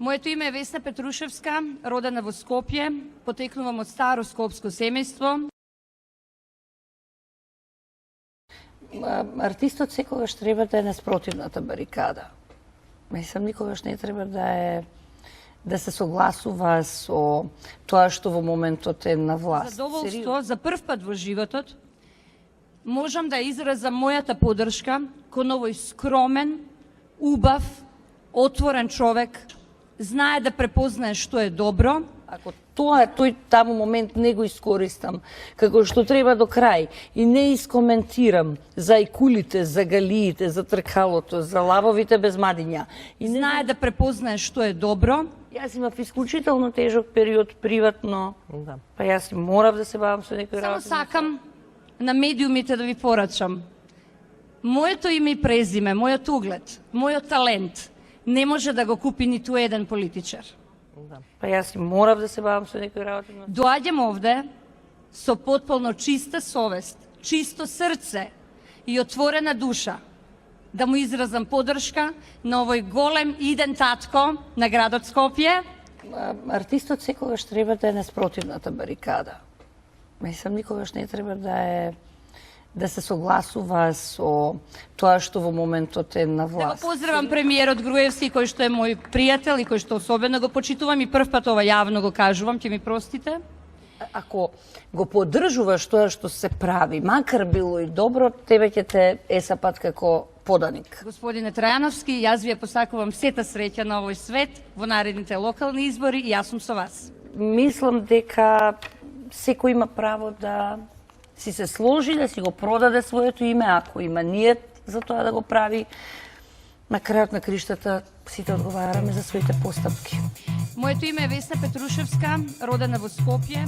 Моето име е Весна Петрушевска, родена во Скопје, потекнувам од старо скопско семејство. Артистот секогаш треба да е на спротивната барикада. Мислам, никогаш не треба да се согласува со тоа што во моментот е на власт. Задоволство, за прв пат во животот, можам да изразам мојата поддршка кон овој скромен, убав, отворен човек, знае да препознае што е добро. Ако тој таму момент не го искористам како што треба до крај и не искоментирам за икулите, за галиите, за тркалото, за лавовите без мадиња и Знае да препознае што е добро. Јас имав исклучително тежок период приватно, па јас морав да се бавам со некои Само работи. сакам на медиумите да ви порачам. Моето име и презиме, мојот углед, мојот талент не може да го купи ниту еден политичар. Па јас морав да се бавам со некои работи. Доаѓам овде со потполно чиста совест, чисто срце и отворена душа да му изразам поддршка на овој голем иден татко на градот Скопје. Артистот секогаш треба да е на спротивната барикада. Мислам, никогаш не треба да се согласува со тоа што во моментот е на Да го власт. поздравам премиерот Груевски, кој што е мој пријател и кој што особено го почитувам и прв пат ова јавно го кажувам, ќе ми простите. Ако го поддржуваш тоа што се прави, макар било и добро, тебе ќе те есапат како поданик. Господине Трајановски, јас ви ја посакувам сета среќа на овој свет во наредните локални избори и јас сум со вас. Мислам дека секој има право да си се сложи, да си го продаде своето име, ако има ниет за тоа да го прави. На крајот на криштата сите одговараме за своите постапки. Моето име е Весна Петрушевска, родена во Скопје.